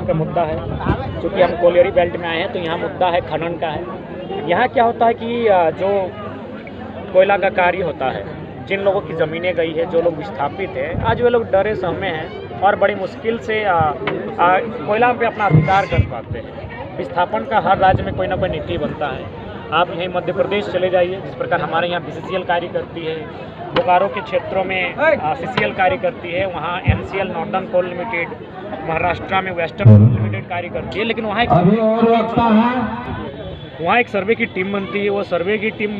यहाँ का मुद्दा है। क्योंकि हम कोलियरी बेल्ट में आए हैं तो यहाँ मुद्दा है खनन का है। यहाँ क्या होता है कि जो कोयला का कार्य होता है, जिन लोगों की ज़मीनें गई है, जो लोग विस्थापित हैं, आज वे लोग डरे सहमे हैं और बड़ी मुश्किल से कोयला पे अपना अधिकार कर पाते हैं। विस्थापन का हर राज्य में कोई ना कोई नीति बनता है। आप यहीं मध्य प्रदेश चले जाइए, जिस प्रकार हमारे यहाँ BCCL कार्य करती है, बोकारो के क्षेत्रों में CCL कार्य करती है, वहाँ NCL नॉर्दर्न कोल लिमिटेड, महाराष्ट्र में वेस्टर्न कोल लिमिटेड कार्य करती है। लेकिन वहाँ एक सर्वे की टीम बनती है। वो सर्वे की टीम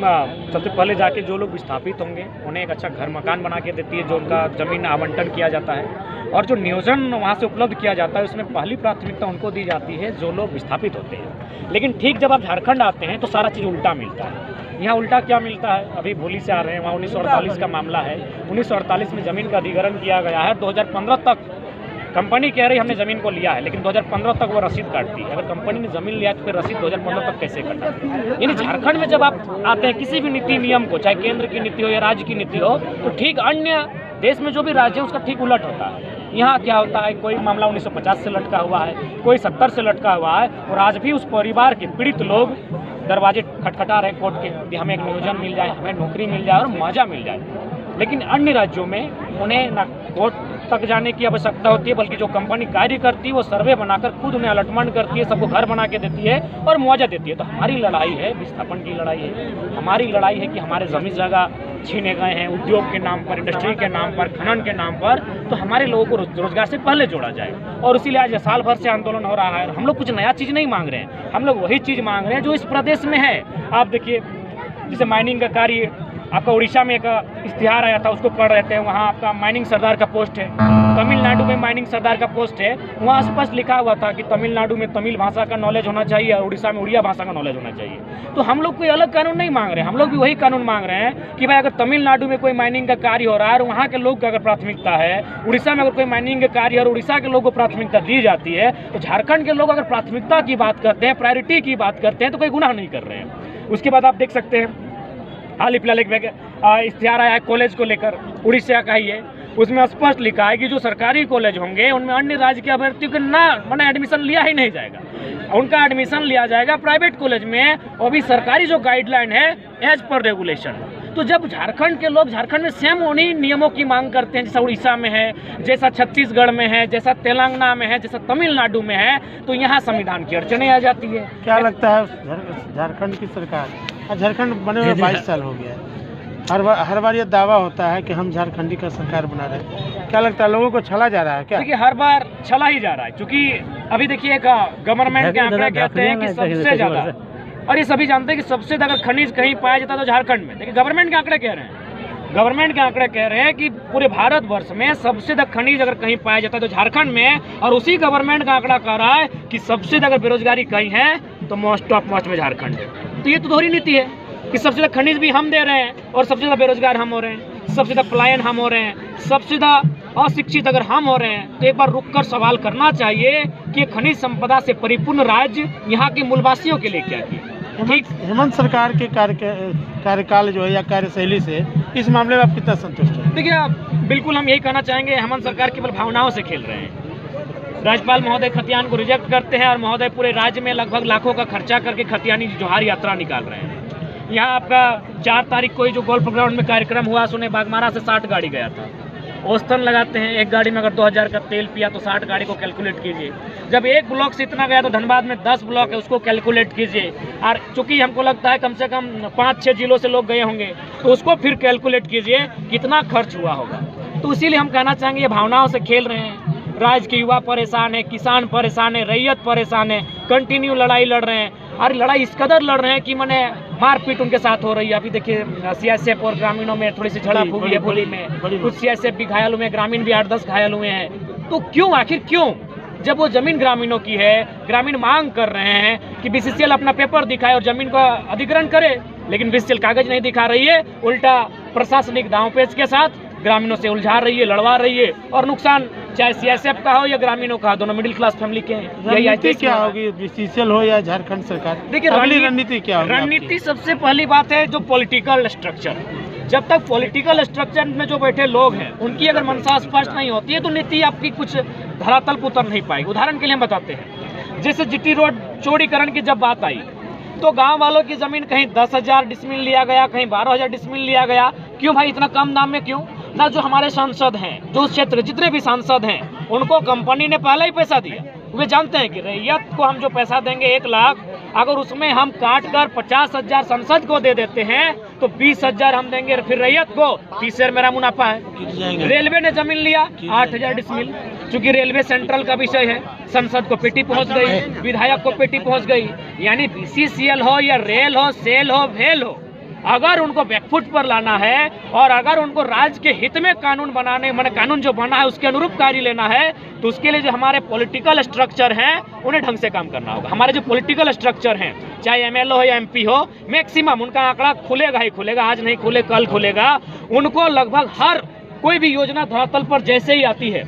सबसे पहले जाके जो लोग विस्थापित होंगे उन्हें एक अच्छा घर मकान बना के देती है, जो उनका ज़मीन आवंटन किया जाता है, और जो नियोजन वहाँ से उपलब्ध किया जाता है उसमें पहली प्राथमिकता उनको दी जाती है जो लोग विस्थापित होते हैं। लेकिन ठीक जब आप झारखंड आते हैं तो सारा चीज़ उल्टा मिलता है। यहाँ उल्टा क्या मिलता है, अभी भोली से आ रहे हैं, वहाँ 1948 का मामला है। 1948 में ज़मीन का अधिग्रहण किया गया है। 2015 तक कंपनी कह रही हमने ज़मीन को लिया है, लेकिन 2015 तक वो रसीद काटती है। अगर कंपनी ने ज़मीन लिया तो फिर रसीद 2015 तक कैसे कटा? यानी झारखंड में जब आप आते हैं किसी भी नीति नियम को, चाहे केंद्र की नीति हो या राज्य की नीति हो, तो ठीक अन्य देश में जो भी राज्य है उसका ठीक उलट होता है। यहाँ क्या होता है, कोई मामला 1950 से लटका हुआ है, कोई 70 से लटका हुआ है, और आज भी उस परिवार के पीड़ित लोग दरवाजे खटखटा रहे कोर्ट के कि हमें एक नियोजन मिल जाए, हमें नौकरी मिल जाए और मौजा मिल जाए। लेकिन अन्य राज्यों में उन्हें ना कोर्ट तक जाने की आवश्यकता होती है, बल्कि जो कंपनी कार्य करती है वो सर्वे बनाकर खुद उन्हें अलॉटमेंट करती है, सबको घर बना के देती है और मुआवजा देती है। तो हमारी लड़ाई है, विस्थापन की लड़ाई है। हमारी लड़ाई है कि हमारे ज़मीन जगह छीने गए हैं उद्योग के नाम पर, इंडस्ट्री के नाम पर, खनन के नाम पर, तो हमारे लोगों को रोजगार से पहले जोड़ा जाए। और इसीलिए आज साल भर से आंदोलन हो रहा है। हम लोग कुछ नया चीज़ नहीं मांग रहे हैं, हम लोग वही चीज़ मांग रहे हैं जो इस प्रदेश में है। आप देखिए, जैसे माइनिंग का कार्य आपका उड़ीसा में एक इश्तिहार आया था, उसको पढ़ रहे थे, वहाँ आपका माइनिंग सरदार का पोस्ट है। तमिलनाडु में माइनिंग सरदार का पोस्ट है, वहाँ स्पष्ट लिखा हुआ था कि तमिलनाडु में तमिल भाषा का नॉलेज होना चाहिए और उड़ीसा में उड़िया भाषा का नॉलेज होना चाहिए। तो हम लोग कोई अलग कानून नहीं मांग रहे हैं, हम लोग भी वही कानून मांग रहे हैं कि भाई अगर तमिलनाडु में कोई माइनिंग का कार्य हो रहा है और वहाँ के लोग को अगर प्राथमिकता है, उड़ीसा में अगर कोई माइनिंग का कार्य और उड़ीसा के लोग को प्राथमिकता दी जाती है, तो झारखंड के लोग अगर प्राथमिकता की बात करते हैं, प्रायोरिटी की बात करते हैं, तो कोई गुनाह नहीं कर रहे हैं। उसके बाद आप देख सकते हैं हाल ही फिलहाल एक इश्तिहार आया है कॉलेज को लेकर, उड़ीसा का ही है। उसमें स्पष्ट लिखा है कि जो सरकारी कॉलेज होंगे उनमें अन्य राज्य के अभ्यर्थियों को मैंने एडमिशन लिया ही नहीं जाएगा, उनका एडमिशन लिया जाएगा प्राइवेट कॉलेज में, और भी सरकारी जो गाइडलाइन है एज पर रेगुलेशन। तो जब झारखंड के लोग झारखंड में सेम उन्हीं नियमों की मांग करते हैं, जैसा उड़ीसा में है, जैसा छत्तीसगढ़ में है, जैसा तेलंगाना में है, जैसा तमिलनाडु में है, तो यहाँ संविधान की अड़चनें आ जाती है। क्या लगता है झारखंड की सरकार, झारखंड बने हुए 22 साल हो गया है, हर बार ये दावा होता है कि हम झारखंडी का सरकार बना रहे हैं, क्या लगता है लोगों को छला जा रहा है क्या? देखिए, हर बार छला ही जा रहा है, क्योंकि अभी देखिए गवर्नमेंट के आंकड़े कहते हैं कि सबसे ज़्यादा, और ये सभी जानते हैं कि सबसे ज़्यादा खनिज कहीं पाया जाता है तो झारखंड में। देखिए, गवर्नमेंट के आंकड़े कह रहे हैं, गवर्नमेंट के आंकड़े कह रहे हैं कि पूरे भारतवर्ष में सबसे ज़्यादा खनिज अगर कहीं पाया जाता है तो झारखंड में, और उसी गवर्नमेंट का आंकड़ा कह रहा है कि सबसे ज़्यादा बेरोजगारी कहीं है तो मोस्ट ऑफ मोस्ट में झारखंड है। तो ये तो दोहरी नीति है कि सबसे ज़्यादा खनिज भी हम दे रहे हैं और सबसे ज़्यादा बेरोजगार हम हो रहे हैं, सबसे ज़्यादा पलायन हम हो रहे हैं, सबसे ज़्यादा अशिक्षित अगर हम हो रहे हैं। तो एक बार रुककर सवाल करना चाहिए कि खनिज संपदा से परिपूर्ण राज्य यहाँ के मूलवासियों के लिए क्या किया। ठीक, हेमंत सरकार के कार्यकाल जो है या कार्यशैली से इस मामले में आप कितना संतुष्ट हैं? देखिए, बिल्कुल हम यही कहना चाहेंगे, हेमंत सरकार केवल भावनाओं से खेल रहे हैं। राज्यपाल महोदय खतियान को रिजेक्ट करते हैं और महोदय पूरे राज्य में लगभग लाखों का खर्चा करके खतियानी जोहार यात्रा निकाल रहे हैं। यहाँ आपका 4 तारीख को जो गोल्फ ग्राउंड में कार्यक्रम हुआ, सुने बागमारा से 60 गाड़ी गया था। औसतन लगाते हैं, एक गाड़ी में अगर 2000 का तेल पिया तो 60 गाड़ी को कैलकुलेट कीजिए। जब एक ब्लॉक से इतना गया तो धनबाद में 10 ब्लॉक है, उसको कैलकुलेट कीजिए। और चूंकि हमको लगता है कम से कम 5-6 जिलों से लोग गए होंगे, तो उसको फिर कैलकुलेट कीजिए कितना खर्च हुआ होगा। तो इसीलिए हम कहना चाहेंगे ये भावनाओं से खेल रहे हैं। राज्य के युवा परेशान है, किसान परेशान है, रैयत परेशान है, कंटिन्यू लड़ाई लड़ रहे हैं, और लड़ाई इस कदर लड़ रहे हैं कि मैंने मारपीट उनके साथ हो रही है। अभी देखिए, CSF और ग्रामीणों में थोड़ी सी झड़प हुई है होली में, कुछ CSF भी घायल हुए, ग्रामीण भी 8-10 घायल हुए हैं। तो क्यों, आखिर क्यों? जब वो जमीन ग्रामीणों की है, ग्रामीण मांग कर रहे हैं कि BCCL अपना पेपर दिखाए और जमीन का अधिग्रहण करे, लेकिन BCCL कागज नहीं दिखा रही है, उल्टा प्रशासनिक दांवपेच के साथ ग्रामीणों से उलझा रही है, लड़वा रही है, और नुकसान चाहे CSF का हो या ग्रामीणों का, दोनों मिडिल क्लास फैमिली के हैं। रणनीति क्या होगी, BCCL हो या झारखंड सरकार? देखिए, अगली रणनीति क्या होगी? रणनीति सबसे पहली बात है जो पॉलिटिकल स्ट्रक्चर, जब तक पॉलिटिकल स्ट्रक्चर में जो बैठे लोग हैं उनकी अगर मंशा स्पष्ट नहीं होती है तो नीति आपकी कुछ धरातल पर उतर नहीं पाएगी। उदाहरण के लिए हम बताते हैं, जैसे जीटी रोड चौड़ीकरण की जब बात आई तो गांव वालों की जमीन कहीं 10,000 डिसमिल लिया गया, कहीं 12,000 डिसमिल लिया गया। क्यों भाई, इतना कम दाम में क्यों? ना जो हमारे सांसद हैं, जो उस क्षेत्र जितने भी सांसद हैं, उनको कंपनी ने पहले ही पैसा दिया। वे जानते हैं कि रैयत को हम जो पैसा देंगे 1 लाख, अगर उसमें हम काट कर 50,000 संसद को दे देते हैं तो 20,000 हम देंगे फिर रैयत को, 30,000 मेरा मुनाफा है। रेलवे ने जमीन लिया 8,000 डिसमिल, चूंकि रेलवे सेंट्रल का विषय है, संसद को पेटी पहुंच गई, विधायक को पेटी पहुंच गई। यानी बीसीसीएल हो या रेल हो, सेल हो, भेल हो, अगर उनको बैकफुट पर लाना है और अगर उनको राज्य के हित में कानून बनाने, माने कानून जो बना है उसके अनुरूप कार्य लेना है, तो उसके लिए जो हमारे पॉलिटिकल स्ट्रक्चर हैं उन्हें ढंग से काम करना होगा। हमारे जो पॉलिटिकल स्ट्रक्चर हैं, चाहे एमएलए हो या एमपी हो, मैक्सिमम उनका आंकड़ा खुलेगा ही खुलेगा, आज नहीं खुले कल खुलेगा। उनको लगभग हर कोई भी योजना धरातल पर जैसे ही आती है,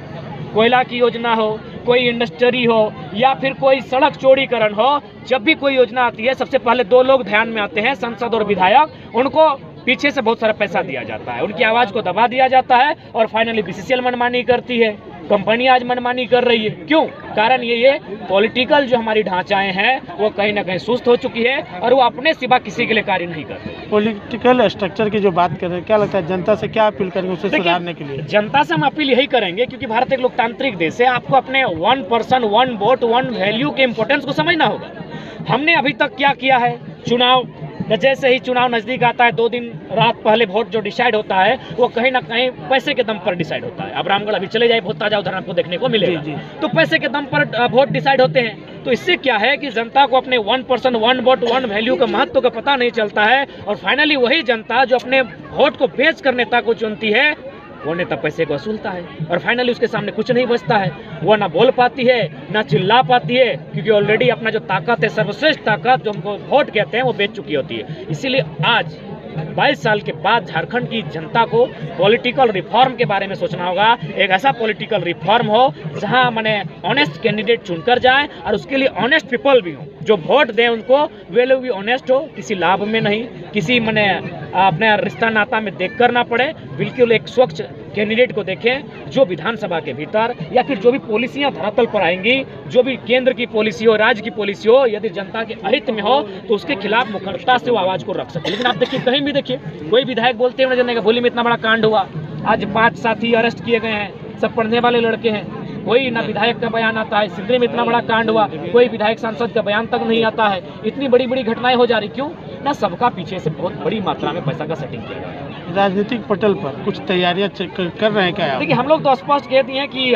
कोयला की योजना हो, कोई इंडस्ट्री हो या फिर कोई सड़क चौड़ीकरण हो, जब भी कोई योजना आती है सबसे पहले 2 लोग ध्यान में आते हैं, सांसद और विधायक। उनको पीछे से बहुत सारा पैसा दिया जाता है, उनकी आवाज को दबा दिया जाता है और फाइनली बीसीसीएल मनमानी करती है, कंपनी आज मनमानी कर रही है। क्यों? कारण ये पॉलिटिकल जो हमारी ढांचाएं हैं वो कहीं ना कहीं सुस्त हो चुकी है और वो अपने सिवा किसी के लिए कार्य नहीं करते। पॉलिटिकल स्ट्रक्चर की जो बात कर रहे हैं, क्या लगता है जनता से क्या अपील करेंगे उसे सुधारने के लिए? जनता से हम अपील यही करेंगे, क्योंकि भारत एक लोकतांत्रिक देश है, आपको अपने 1 पर्सन 1 वोट 1 वैल्यू के इंपॉर्टेंस को समझना होगा। हमने अभी तक क्या किया है, चुनाव जैसे ही चुनाव नजदीक आता है 2 दिन रात पहले वोट जो डिसाइड होता है वो कहीं ना कहीं पैसे के दम पर डिसाइड होता है। अब रामगढ़ अभी चले जाए, बहुत ताजा उदाहरण आपको देखने को मिलेगा। तो पैसे के दम पर वोट डिसाइड होते हैं। तो इससे क्या है कि जनता को अपने 1 पर्सन 1 वोट 1 वैल्यू का महत्व का पता नहीं चलता है और फाइनली वही जनता जो अपने वोट को बेच कर नेता को चुनती है, वो नेता पैसे को वसूलता है और फाइनली उसके सामने कुछ नहीं बचता है। वो ना बोल पाती है ना चिल्ला पाती है, क्योंकि ऑलरेडी अपना जो ताकत है, सर्वश्रेष्ठ ताकत जो हमको वोट कहते हैं, वो बेच चुकी होती है। इसीलिए आज 22 साल के बाद झारखंड की जनता को पॉलिटिकल रिफॉर्म के बारे में सोचना होगा। एक ऐसा पॉलिटिकल रिफॉर्म हो जहां माने ऑनेस्ट कैंडिडेट चुनकर जाए और उसके लिए ऑनेस्ट पीपल भी हो, जो वोट दें उनको वे लोग भी ऑनेस्ट हो, किसी लाभ में नहीं, किसी माने अपने रिश्ता नाता में देखकर ना पड़े। बिल्कुल एक स्वच्छ कैंडिडेट को देखें जो विधानसभा के भीतर या फिर जो भी पॉलिसियां धरातल पर आएंगी, जो भी केंद्र की पॉलिसी हो, राज्य की पॉलिसी हो, यदि जनता के अहित में हो तो उसके खिलाफ मुखरता से वो आवाज को रख सके। लेकिन आप देखिए, कहीं भी देखिए कोई विधायक बोलते हैं नजर भोली में इतना बड़ा कांड हुआ, आज 5 साथी अरेस्ट किए गए हैं, सब पढ़ने वाले लड़के हैं, कोई ना विधायक का बयान आता है। सिंदरी में इतना बड़ा कांड हुआ, कोई विधायक सांसद का बयान तक नहीं आता है। इतनी बड़ी बड़ी घटनाएं हो जा रही, क्यों ना? सबका पीछे से बहुत बड़ी मात्रा में पैसा का सेटिंग किया गया है। राजनीतिक पटल पर कुछ तैयारियां कर रहे हैं क्या? देखिए, हम लोग तो स्पष्ट कह दिए हैं कि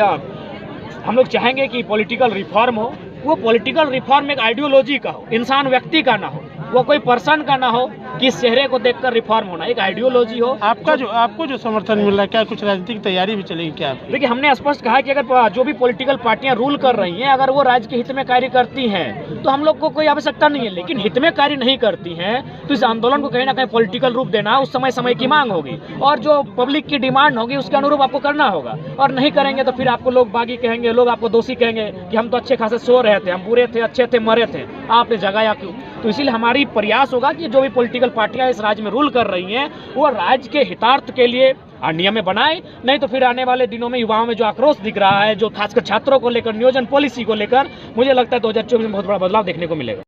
हम लोग चाहेंगे कि पॉलिटिकल रिफॉर्म हो, वो पॉलिटिकल रिफॉर्म एक आइडियोलॉजी का हो, इंसान व्यक्ति का ना हो, वो कोई पर्सन का ना हो कि चेहरे को देखकर रिफॉर्म होना, एक आइडियोलॉजी हो। आपको जो समर्थन मिल रहा है, क्या कुछ राजनीतिक तैयारी भी चलेगी क्या? देखिए, हमने स्पष्ट कहा कि अगर जो भी पॉलिटिकल पार्टियां रूल कर रही हैं, अगर वो राज्य के हित में कार्य करती हैं तो हम लोग को कोई आवश्यकता नहीं है, लेकिन हित में कार्य नहीं करती हैं तो इस आंदोलन को कहीं ना कहीं पॉलिटिकल रूप देना उस समय की मांग होगी और जो पब्लिक की डिमांड होगी उसके अनुरूप आपको करना होगा। और नहीं करेंगे तो फिर आपको लोग बागी कहेंगे, लोग आपको दोषी कहेंगे कि हम तो अच्छे खासे सो रहे थे, हम बुरे थे, अच्छे थे, मरे थे, आपने जगाया क्यों? तो इसीलिए हमारी प्रयास होगा कि जो भी पॉलिटिकल पार्टियां इस राज्य में रूल कर रही हैं वो राज्य के हितार्थ के लिए नियम बनाए, नहीं तो फिर आने वाले दिनों में युवाओं में जो आक्रोश दिख रहा है, जो खासकर छात्रों को लेकर, नियोजन पॉलिसी को लेकर, मुझे लगता है 2024 में बहुत बड़ा बदलाव देखने को मिलेगा।